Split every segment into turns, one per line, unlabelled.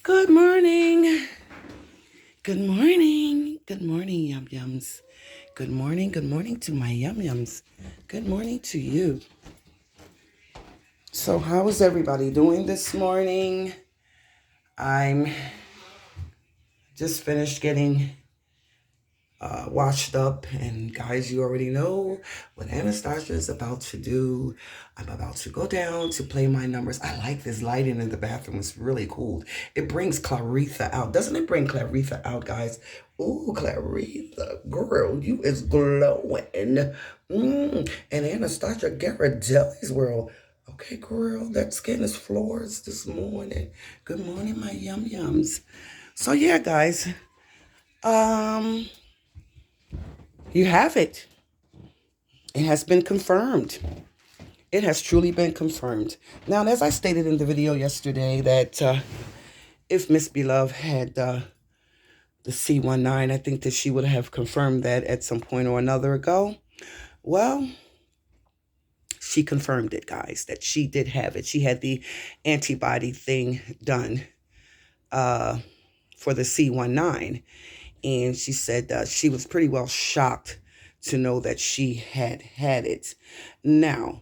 Good morning. Good morning. Good morning, yum yums. Good morning. Good morning to my yum yums. Good morning to you. So, how is everybody doing this morning? I'm just finished getting washed up, and guys, you already know what Anastasia is about to do. I'm about to go down to play my numbers. I like this lighting in the bathroom. It's really cool. It brings Claritha out. Doesn't it bring Claritha out, guys? Ooh, Claritha, girl, you is glowing. And Anastasia GHIRADELLI'S world. Okay, girl, that skin is floors this morning. Good morning, my yum yums. So yeah, guys. Um, you have it. It has been confirmed. It has truly been confirmed. Now, as I stated in the video yesterday, that if Miss Beloved had the C-19, I think that she would have confirmed that at some point or another ago. Well, she confirmed it, guys, that she did have it. She had the antibody thing done for the C-19. And she said she was pretty well shocked to know that she had it. Now,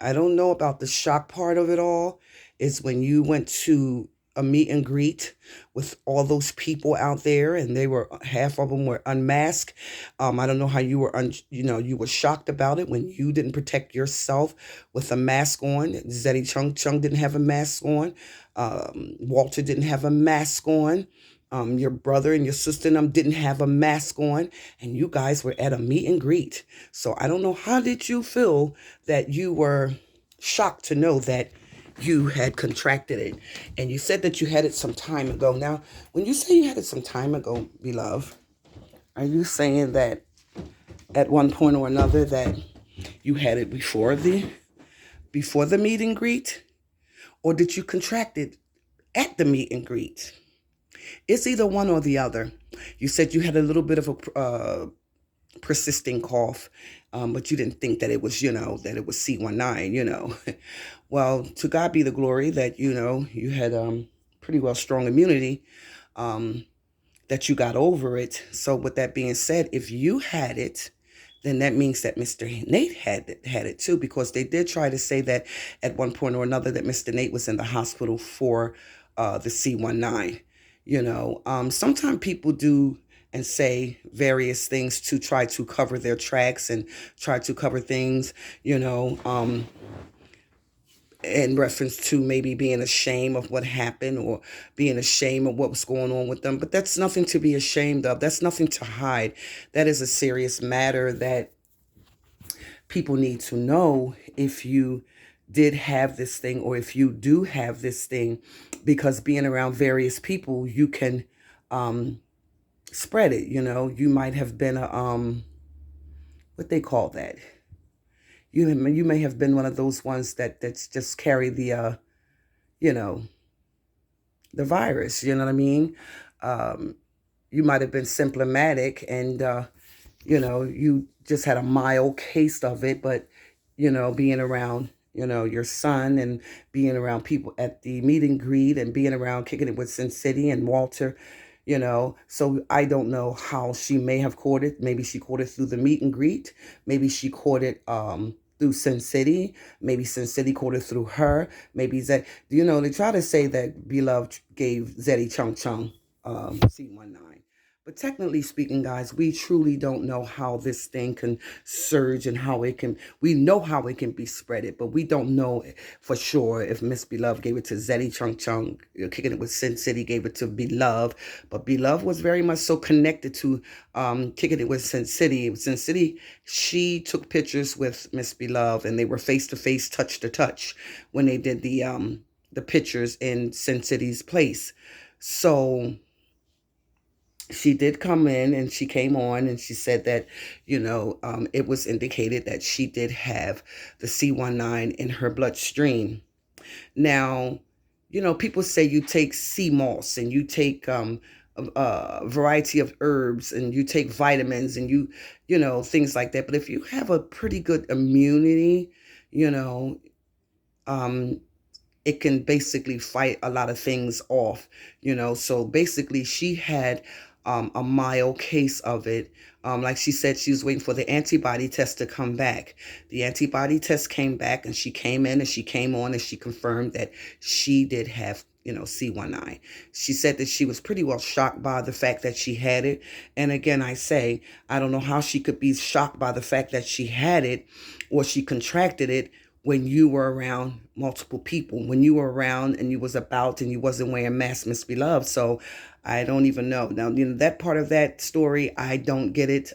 I don't know about the shock part of it all, is when you went to a meet and greet with all those people out there, and they were, half of them were unmasked. I don't know how you were, you were shocked about it when you didn't protect yourself with a mask on. Zeddy Chung didn't have a mask on. Walter didn't have a mask on. Your brother and your sister and them didn't have a mask on, and you guys were at a meet and greet. So I don't know, how did you feel that you were shocked to know that you had contracted it? And you said that you had it some time ago. Now, when you say you had it some time ago, Beloved, are you saying that at one point or another that you had it before the meet and greet? Or did you contract it at the meet and greet? It's either one or the other. You said you had a little bit of a persisting cough, but you didn't think that it was, that it was C-19, Well, to God be the glory that, you had pretty well strong immunity, that you got over it. So with that being said, if you had it, then that means that Mr. Nate had it too, because they did try to say that at one point or another that Mr. Nate was in the hospital for the C-19. Sometimes people do and say various things to try to cover their tracks and try to cover things, in reference to maybe being ashamed of what happened or being ashamed of what was going on with them. But that's nothing to be ashamed of. That's nothing to hide. That is a serious matter that people need to know if you did have this thing or if you do have this thing, because being around various people, you can spread it. You might have been what they call that. You may have been one of those ones that's just carry the you know the virus. You know what I mean? You might have been symptomatic, and you just had a mild case of it, but being around your son and being around people at the meet and greet and being around kicking it with Sin City and Walter. So I don't know how she may have caught it. Maybe she caught it through the meet and greet. Maybe she caught it through Sin City. Maybe Sin City caught it through her. Maybe they try to say that Beloved gave Zeddy Chung C-19. But technically speaking, guys, we truly don't know how this thing can surge and we know how it can be spreaded, but we don't know for sure if Miss Beloved gave it to Zeddy Chung, kicking it with Sin City, gave it to Beloved. But Beloved was very much so connected to kicking it with Sin City. Sin City, she took pictures with Miss Beloved, and they were face to face, touch to touch, when they did the pictures in Sin City's place. So she did come in, and she came on and she said that, it was indicated that she did have the C-19 in her bloodstream. Now, people say you take sea moss and you take a variety of herbs and you take vitamins and things like that. But if you have a pretty good immunity, um, it can basically fight a lot of things off, So basically, she had a mild case of it. Like she said, she was waiting for the antibody test to come back. The antibody test came back, and she came in and she came on and she confirmed that she did have, C-19. She said that she was pretty well shocked by the fact that she had it. And again, I say, I don't know how she could be shocked by the fact that she had it or she contracted it when you were around multiple people, when you were around and you was about and you wasn't wearing masks, Miss Beloved. So I don't even know. Now, that part of that story, I don't get it.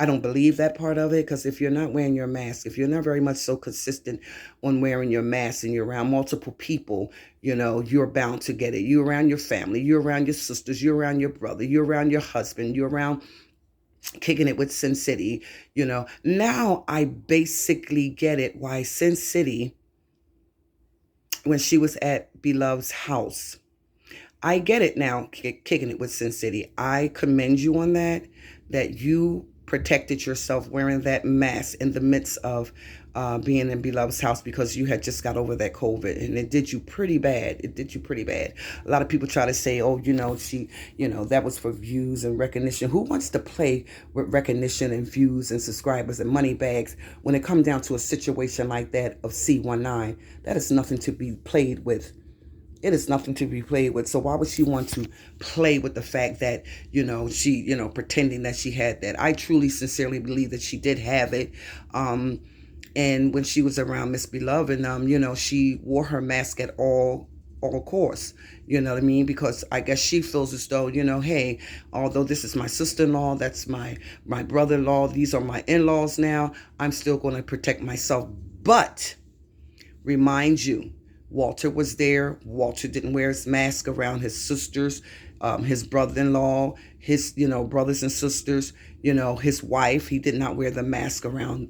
I don't believe that part of it, because if you're not wearing your mask, if you're not very much so consistent on wearing your mask and you're around multiple people, you're bound to get it. You're around your family, you're around your sisters, you're around your brother, you're around your husband, you're around kicking it with Sin City, Now I basically get it why Sin City, when she was at Beloved's house, I get it now, kicking it with Sin City. I commend you on that you protected yourself wearing that mask in the midst of being in Beloved's house, because you had just got over that COVID, and it did you pretty bad. It did you pretty bad. A lot of people try to say, oh, she, that was for views and recognition. Who wants to play with recognition and views and subscribers and money bags when it comes down to a situation like that of C-19? That is nothing to be played with. It is nothing to be played with. So why would she want to play with the fact that, she, pretending that she had that? I truly, sincerely believe that she did have it. And when she was around Miss Beloved, she wore her mask at all course. You know what I mean? Because I guess she feels as though, hey, although this is my sister-in-law, that's my brother-in-law, these are my in-laws now, I'm still going to protect myself. But remind you, Walter was there. Walter didn't wear his mask around his sisters, his brother-in-law, his, brothers and sisters, his wife. He did not wear the mask around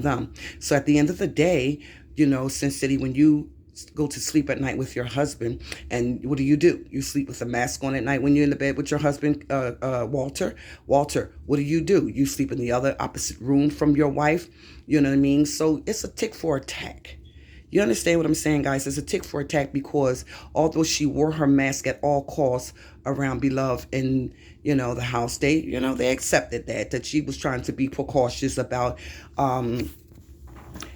them. So at the end of the day, Sin City, when you go to sleep at night with your husband, and what do? You sleep with a mask on at night when you're in the bed with your husband, Walter. Walter, what do? You sleep in the other opposite room from your wife. You know what I mean? So it's a tick for attack. You understand what I'm saying, guys? It's a tick for attack, because although she wore her mask at all costs around Beloved in, the house, they accepted that she was trying to be precautious about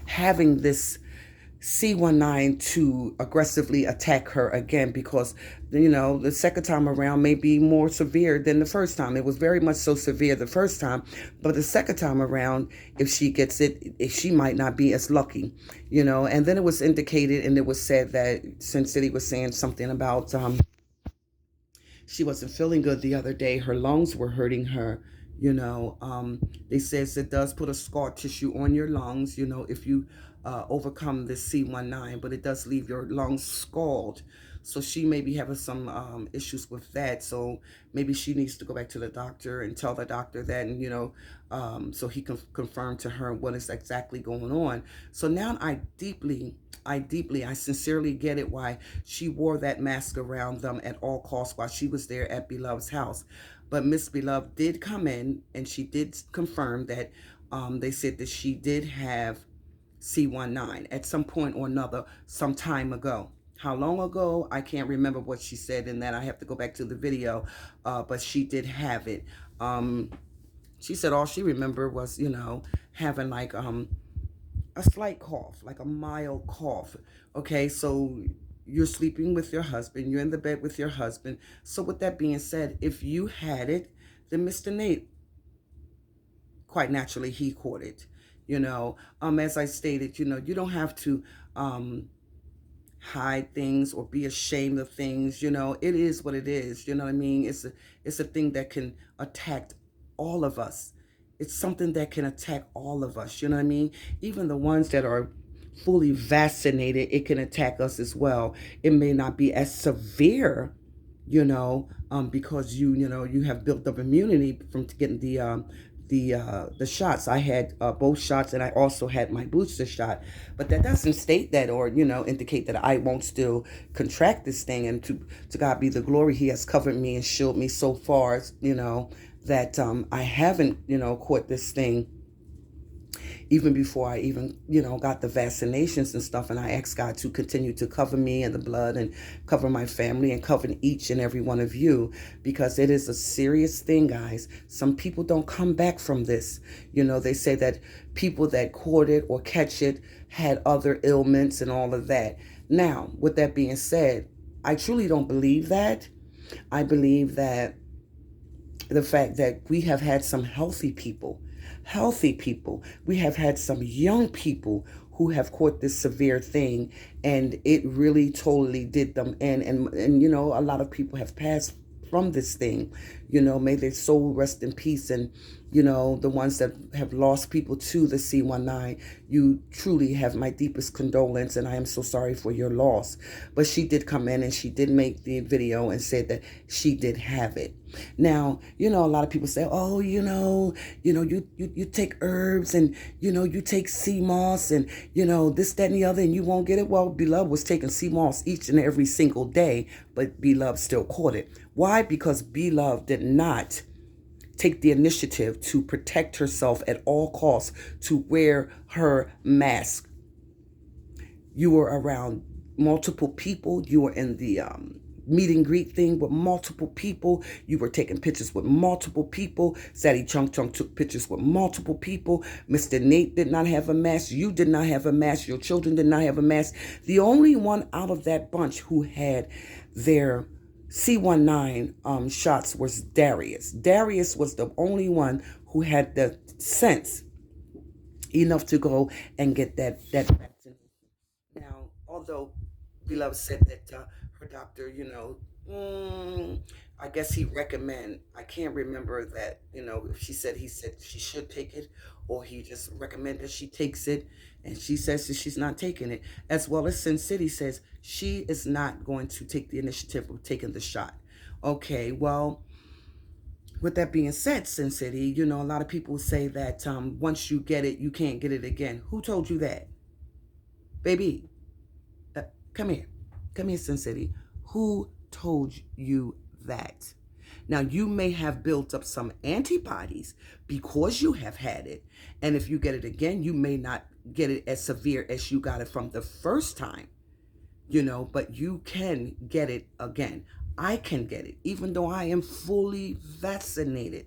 having this C-19 to aggressively attack her again, because, the second time around may be more severe than the first time. It was very much so severe the first time, but the second time around, if she gets it, she might not be as lucky, And then it was indicated, and it was said that Sin City was saying something about she wasn't feeling good the other day. Her lungs were hurting her. They says it does put a scar tissue on your lungs, if you overcome this C-19, but it does leave your lungs scald. So she may be having some issues with that. So maybe she needs to go back to the doctor and tell the doctor that, and, so he can confirm to her what is exactly going on. So now I sincerely get it why she wore that mask around them at all costs while she was there at Beloved's house. But Miss Beloved did come in, and she did confirm that they said that she did have C-19 at some point or another some time ago. How long ago? I can't remember what she said in that. I have to go back to the video, but she did have it. She said all she remembered was, having like a slight cough, like a mild cough. Okay, so you're sleeping with your husband, you're in the bed with your husband. So with that being said, if you had it, then Mr. Nate, quite naturally, he caught it. As I stated, you don't have to hide things or be ashamed of things. It is what it is. You know what I mean? It's a thing that can attack all of us. It's something that can attack all of us. You know what I mean? Even the ones that are fully vaccinated, it can attack us as well. It may not be as severe, because you have built up immunity from getting the shots. I had both shots, and I also had my booster shot. But that doesn't state that, or indicate that I won't still contract this thing. And to God be the glory, He has covered me and shielded me so far, that I haven't caught this thing even before I even, got the vaccinations and stuff. And I asked God to continue to cover me and the blood and cover my family and cover each and every one of you, because it is a serious thing, guys. Some people don't come back from this. They say that people that caught it or catch it had other ailments and all of that. Now, with that being said, I truly don't believe that. I believe that the fact that we have had some healthy people, we have had some young people who have caught this severe thing, and it really totally did them in. And a lot of people have passed from this thing. May their soul rest in peace. And the ones that have lost people to the C-19, you truly have my deepest condolence, and I am so sorry for your loss. But she did come in and she did make the video and said that she did have it. Now, a lot of people say, oh, you take herbs, and you take sea moss, and this, that, and the other, and you won't get it. Well, Beloved was taking sea moss each and every single day, but Beloved still caught it. Why? Because Beloved did not take the initiative to protect herself at all costs, to wear her mask. You were around multiple people. You were in the meet and greet thing with multiple people. You were taking pictures with multiple people. Sadie Chung Chung took pictures with multiple people. Mr. Nate did not have a mask. You did not have a mask. Your children did not have a mask. The only one out of that bunch who had their C-19 shots was Darius. Darius was the only one who had the sense enough to go and get that vaccine. Now, although Beloved said that her doctor, I guess he recommend. I can't remember that, if he said she should take it, or he just recommended she takes it, and she says that she's not taking it. As well as Sin City says she is not going to take the initiative of taking the shot. Okay, well, with that being said, Sin City, a lot of people say that once you get it, you can't get it again. Who told you that? Baby, come here. Come here, Sin City. Who told you that? Now, you may have built up some antibodies because you have had it. And if you get it again, you may not get it as severe as you got it from the first time, but you can get it again. I can get it, even though I am fully vaccinated.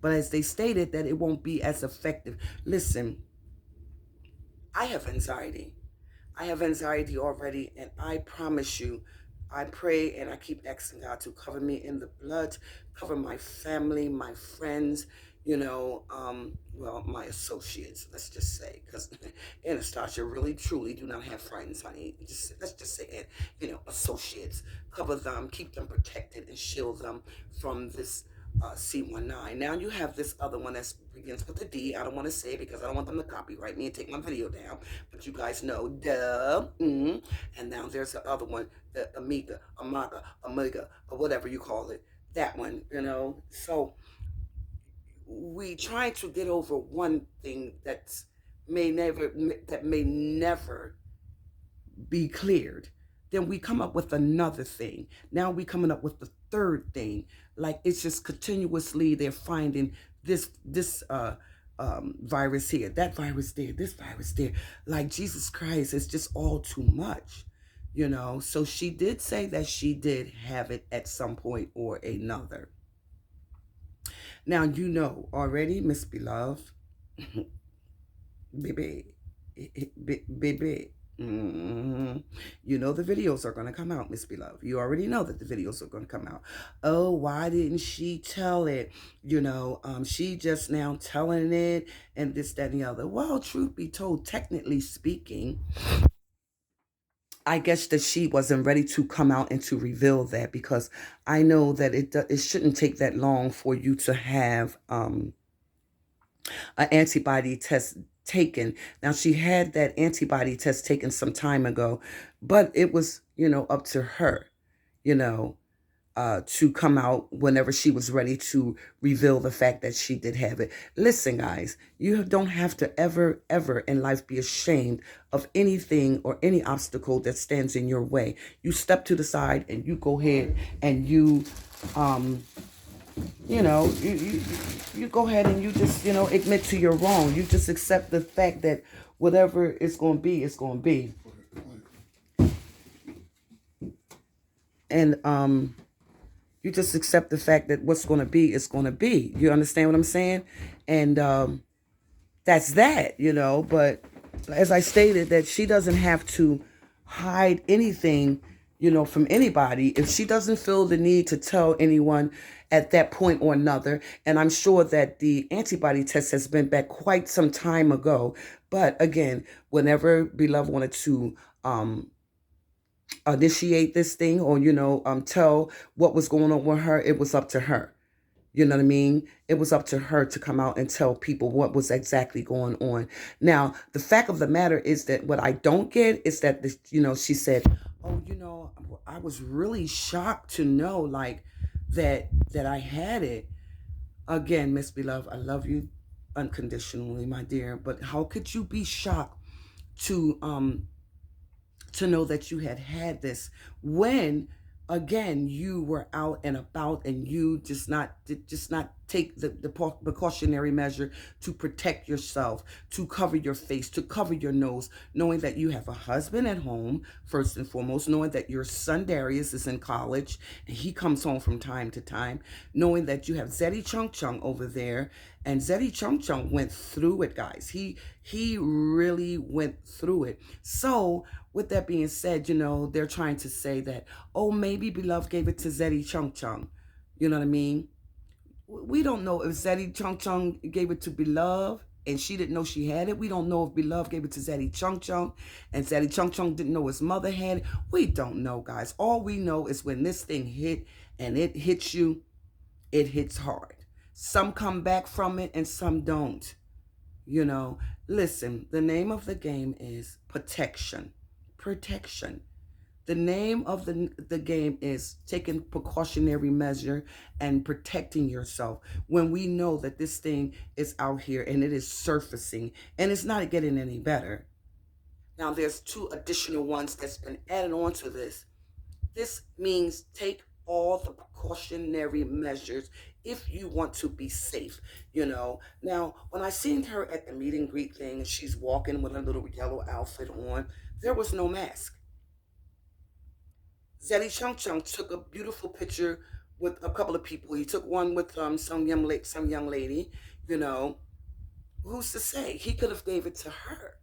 But as they stated, that it won't be as effective. Listen, I have anxiety. I have anxiety already, and I promise you, I pray and I keep asking God to cover me in the blood, cover my family, my friends, well, my associates, let's just say, because Anastasia really, truly do not have friends, honey. Let's just say it, associates, cover them, keep them protected, and shield them from this C-19. Now you have this other one that begins with a D. I don't want to say it because I don't want them to copyright me and take my video down. But you guys know, duh. And now there's the other one, the Amiga, or whatever you call it. That one, So we try to get over one thing that may never be cleared. Then we come up with another thing. Now we coming up with the third thing. Like, it's just continuously they're finding this virus here, that virus there, this virus there. Like, Jesus Christ, it's just all too much, So she did say that she did have it at some point or another. Now, already, Miss Beloved, baby, baby. The videos are going to come out, Miss Beloved. You already know that the videos are going to come out. Oh, why didn't she tell it? She just now telling it, and this, that, and the other. Well, truth be told, technically speaking, I guess that she wasn't ready to come out and to reveal that, because I know that it shouldn't take that long for you to have an antibody test taken. Now, she had that antibody test taken some time ago, but it was, up to her, to come out whenever she was ready to reveal the fact that she did have it. Listen, guys, you don't have to ever, ever in life be ashamed of anything or any obstacle that stands in your way. You step to the side and you go ahead and you you go ahead and you just, admit to your wrong. You just accept the fact that whatever it's going to be, it's going to be. And you just accept the fact that what's going to be is going to be. You understand what I'm saying? And that's that. But as I stated, that she doesn't have to hide anything, from anybody if she doesn't feel the need to tell anyone at that point or another. And I'm sure that the antibody test has been back quite some time ago. But again, whenever Beloved wanted to initiate this thing, or tell what was going on with her, it was up to her. You know what I mean? It was up to her to come out and tell people what was exactly going on. Now, the fact of the matter is that what I don't get is that this, she said, "Oh, I was really shocked to know, like, that I had it." Again, Miss Beloved, I love you unconditionally, my dear. But how could you be shocked to know that you had this when, again, you were out and about, and you just not take the precautionary measure to protect yourself, to cover your face, to cover your nose, knowing that you have a husband at home, first and foremost, knowing that your son Darius is in college and he comes home from time to time, knowing that you have Zeddy Chung Chung over there. And Zeddy Chung Chung went through it, guys. He really went through it. So with that being said, they're trying to say that, oh, maybe Beloved gave it to Zeddy Chung Chung. You know what I mean? We don't know if Zeddy Chung Chung gave it to Beloved and she didn't know she had it. We don't know if Beloved gave it to Zeddy Chung Chung and Zeddy Chung Chung didn't know his mother had it. We don't know, guys. All we know is when this thing hit, and it hits you, it hits hard. Some come back from it and some don't. Listen, the name of the game is protection. Protection. The name of the game is taking precautionary measure and protecting yourself when we know that this thing is out here and it is surfacing and it's not getting any better. Now, there's two additional ones that's been added on to this. This means take all the precautionary measures if you want to be safe. Now, when I seen her at the meet and greet thing, and she's walking with a little yellow outfit on, there was no mask. Zeddy Chung Chung took a beautiful picture with a couple of people. He took one with some young lady. You know, who's to say? He could have gave it to her.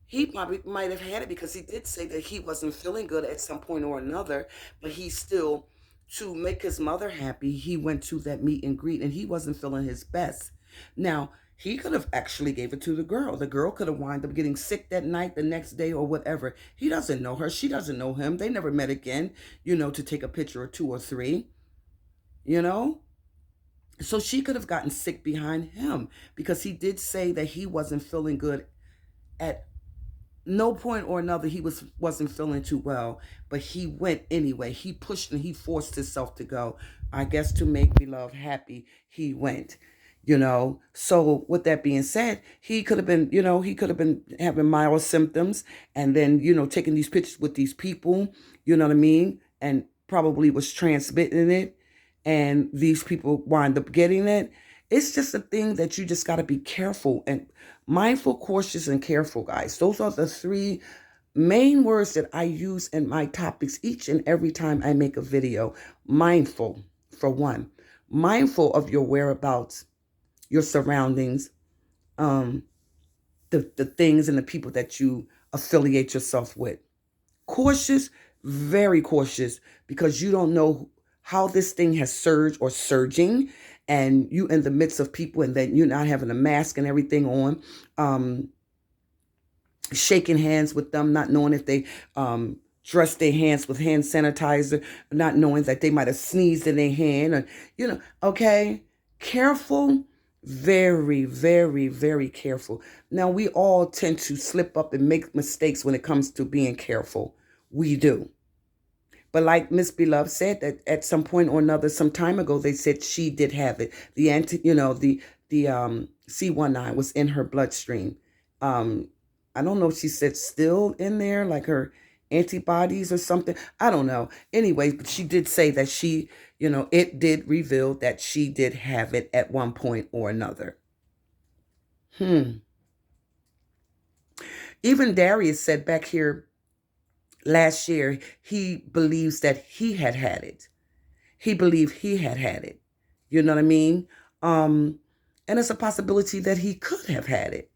He probably might have had it because he did say that he wasn't feeling good at some point or another, but he still, to make his mother happy, he went to that meet and greet and he wasn't feeling his best. Now, he could have actually gave it to the girl. The girl could have wound up getting sick that night, the next day, or whatever. He doesn't know her. She doesn't know him. They never met again, to take a picture or two or three, you know? So she could have gotten sick behind him because he did say that he wasn't feeling good at no point or another. He wasn't feeling too well, but he went anyway. He pushed and he forced himself to go. I guess to make Beloved happy, he went. So with that being said, he could have been having mild symptoms and then, taking these pictures with these people, you know what I mean? And probably was transmitting it, and these people wind up getting it. It's just a thing that you just got to be careful and mindful, cautious, and careful, guys. Those are the three main words that I use in my topics each and every time I make a video. Mindful, for one. Mindful of your whereabouts, your surroundings, um, the things and the people that you affiliate yourself with. Cautious, very cautious, because you don't know how this thing has surged or surging, and you in the midst of people, and then you're not having a mask and everything on, shaking hands with them, not knowing if they dress their hands with hand sanitizer, not knowing that they might have sneezed in their hand, or okay, careful. Very, very, very careful. Now, we all tend to slip up and make mistakes when it comes to being careful. We do. But like Miss Beloved said, that at some point or another, some time ago, they said she did have it. The c-19 was in her bloodstream. I don't know if she said still in there, like her antibodies or something. I don't know. Anyway, but she did say that it did reveal that she did have it at one point or another. Even Darius said back here last year, he believes that he had it. He believed he had it. You know what I mean? And it's a possibility that he could have had it.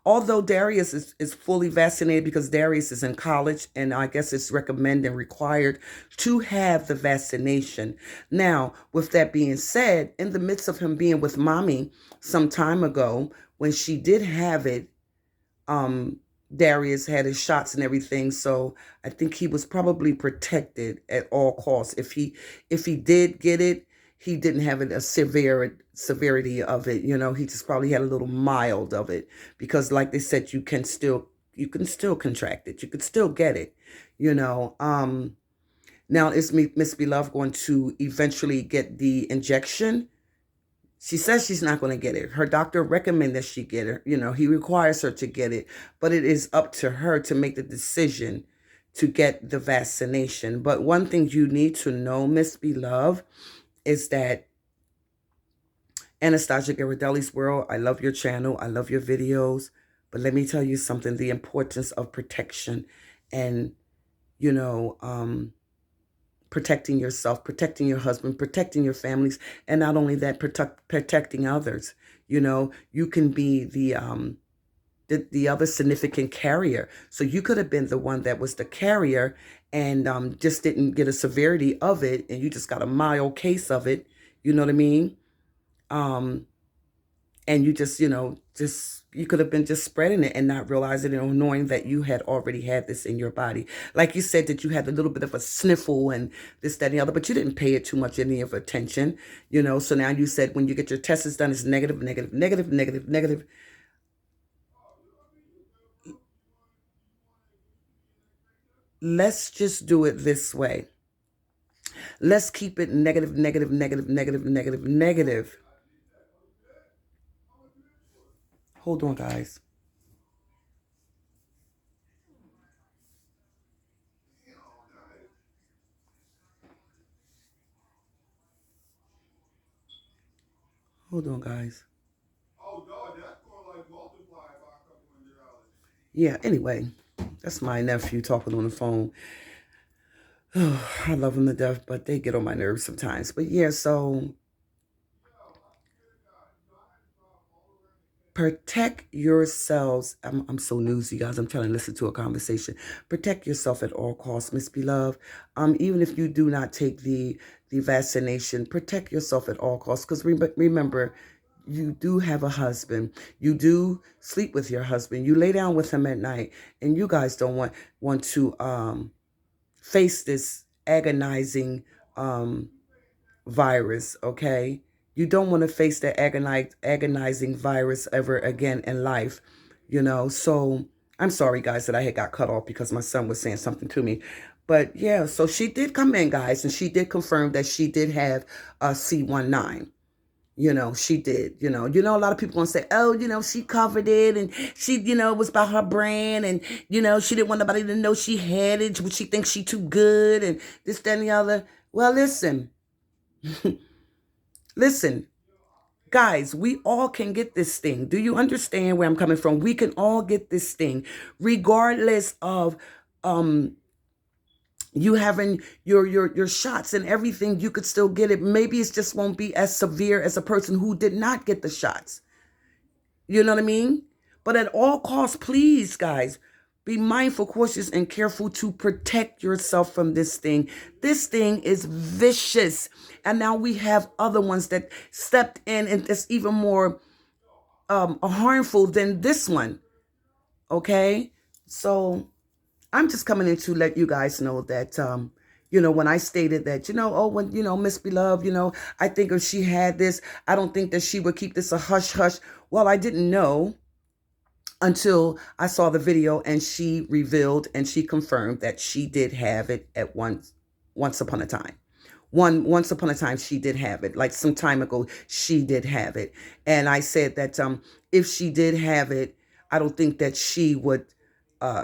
Although Darius is fully vaccinated because Darius is in college, and I guess it's recommended and required to have the vaccination. Now, with that being said, in the midst of him being with mommy some time ago, when she did have it, Darius had his shots and everything, so I think he was probably protected at all costs. If he did get it, he didn't have it a severity of it. He just probably had a little mild of it, because like they said, you can still contract it. You could still get it. Now is Miss Beloved going to eventually get the injection? She says she's not going to get it. Her doctor recommends that she get it. He requires her to get it, but it is up to her to make the decision to get the vaccination. But one thing you need to know, Miss Beloved, is that Anastasia GHIRADELLI'S World, I love your channel. I love your videos. But let me tell you something, the importance of protection and, protecting yourself, protecting your husband, protecting your families, and not only that, protecting others. You can be the other significant carrier. So you could have been the one that was the carrier and just didn't get a severity of it, and you just got a mild case of it. You know what I mean? And you just, you could have been just spreading it and not realizing it, or knowing that you had already had this in your body. Like you said, that you had a little bit of a sniffle and this, that, and the other, but you didn't pay it too much any of attention, So now you said when you get your tests done, it's negative, negative, negative, negative, negative. Let's just do it this way. Let's keep it negative, negative, negative, negative, negative, negative. Hold on, guys. Hold on, guys. Yeah, anyway, that's my nephew talking on the phone. Oh, I love them to death, but they get on my nerves sometimes. But yeah, so protect yourselves. I'm so newsy, guys. I'm trying to listen to a conversation. Protect yourself at all costs, Miss Beloved. Even if you do not take the vaccination, protect yourself at all costs. Because remember, you do have a husband. You do sleep with your husband. You lay down with him at night, and you guys don't want to face this agonizing virus, okay? You don't want to face that agonizing virus ever again in life, So I'm sorry, guys, that I had got cut off because my son was saying something to me. But yeah, so she did come in, guys, and she did confirm that she did have a C-19. She did, a lot of people gonna say, oh, she covered it and she, it was about her brand and, she didn't want nobody to know she had it, but she thinks she too good and this, that, and the other. Well, listen, listen, guys, we all can get this thing. Do you understand where I'm coming from? We can all get this thing, regardless of, you having your shots and everything. You could still get it. Maybe it just won't be as severe as a person who did not get the shots. You know what I mean? But at all costs, please, guys, be mindful, cautious, and careful to protect yourself from this thing. This thing is vicious. And now we have other ones that stepped in and it's even more harmful than this one. Okay? So I'm just coming in to let you guys know that, when I stated that, when, Miss Beloved, I think if she had this, I don't think that she would keep this a hush hush. Well, I didn't know until I saw the video and she revealed and she confirmed that she did have it at once upon a time. Once upon a time, she did have it. Like some time ago, she did have it. And I said that if she did have it, I don't think that she would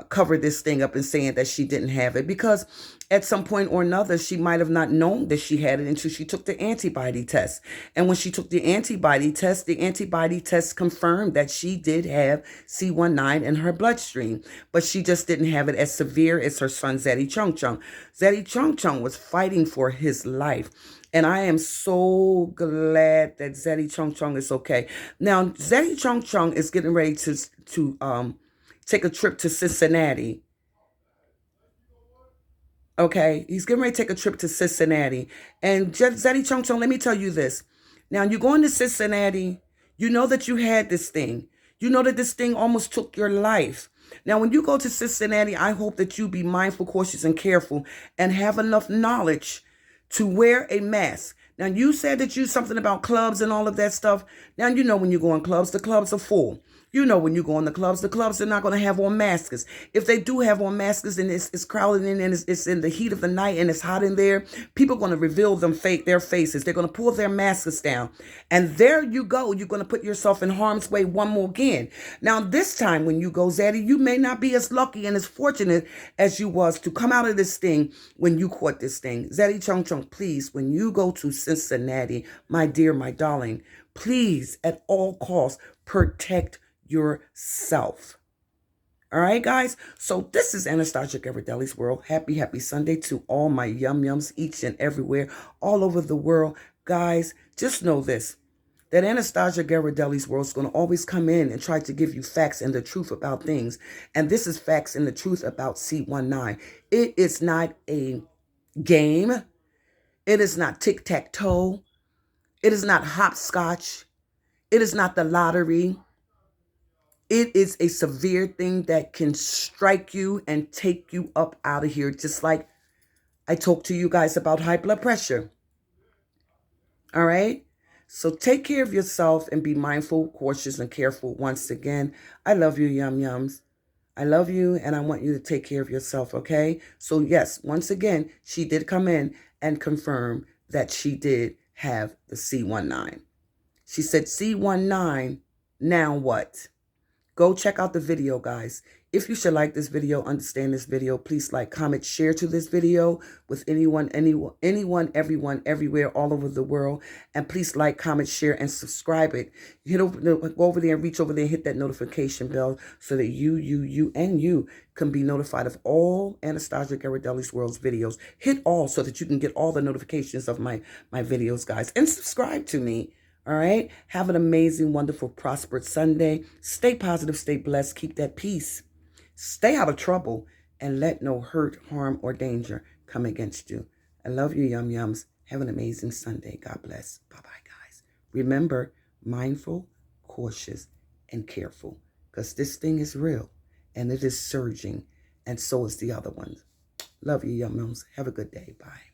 cover this thing up and saying that she didn't have it, because at some point or another she might have not known that she had it until she took the antibody test. And when she took the antibody test confirmed that she did have C-19 in her bloodstream, but she just didn't have it as severe as her son Zeddy Chung Chung. Zeddy Chung Chung was fighting for his life. And I am so glad that Zeddy Chung Chung is okay. Now, Zeddy Chung Chung is getting ready to take a trip to Cincinnati. Okay, he's getting ready to take a trip to Cincinnati. And Zeddy Chung Chung, let me tell you this. Now, you're going to Cincinnati. You know that you had this thing. You know that this thing almost took your life. Now, when you go to Cincinnati, I hope that you be mindful, cautious, and careful, and have enough knowledge to wear a mask. Now, you said that you something about clubs and all of that stuff. Now, you know when you go in clubs, the clubs are full. You know when you go in the clubs are not going to have on masks. If they do have on masks and it's crowded in and it's in the heat of the night and it's hot in there, people are going to reveal their faces. They're going to pull their masks down. And there you go. You're going to put yourself in harm's way one more again. Now, this time when you go, Zaddy, you may not be as lucky and as fortunate as you was to come out of this thing when you caught this thing. Zaddy Chung Chung, please, when you go to Cincinnati, my dear, my darling, please, at all costs, protect yourself. All right, guys. So this is Anastasia GHIRADELLI'S World. Happy Sunday to all my yums each and everywhere, all over the world. Guys, just know this, that Anastasia GHIRADELLI'S World is going to always come in and try to give you facts and the truth about things. And this is facts and the truth about C-19. It is not a game. It is not tic-tac-toe. It is not hopscotch. It is not the lottery. It is a severe thing that can strike you and take you up out of here, just like I talked to you guys about high blood pressure. All right? So take care of yourself and be mindful, cautious, and careful once again. I love you, yums. I love you, and I want you to take care of yourself, okay? So yes, once again, she did come in and confirm that she did have the C-19. She said, C-19, now what? Go check out the video, guys. If you should like this video, understand this video, please like, comment, share to this video with anyone, everyone, everywhere, all over the world. And please like, comment, share, and subscribe it. Go over there and reach over there and hit that notification bell so that you can be notified of all Anastasia GHIRADELLI'S World's videos. Hit all so that you can get all the notifications of my videos, guys. And subscribe to me. All right. Have an amazing, wonderful, prosperous Sunday. Stay positive, stay blessed, keep that peace. Stay out of trouble and let no hurt, harm, or danger come against you. I love you, yums. Have an amazing Sunday. God bless. Bye-bye, guys. Remember, mindful, cautious, and careful, because this thing is real and it is surging, and so is the other ones. Love you, yums. Have a good day. Bye.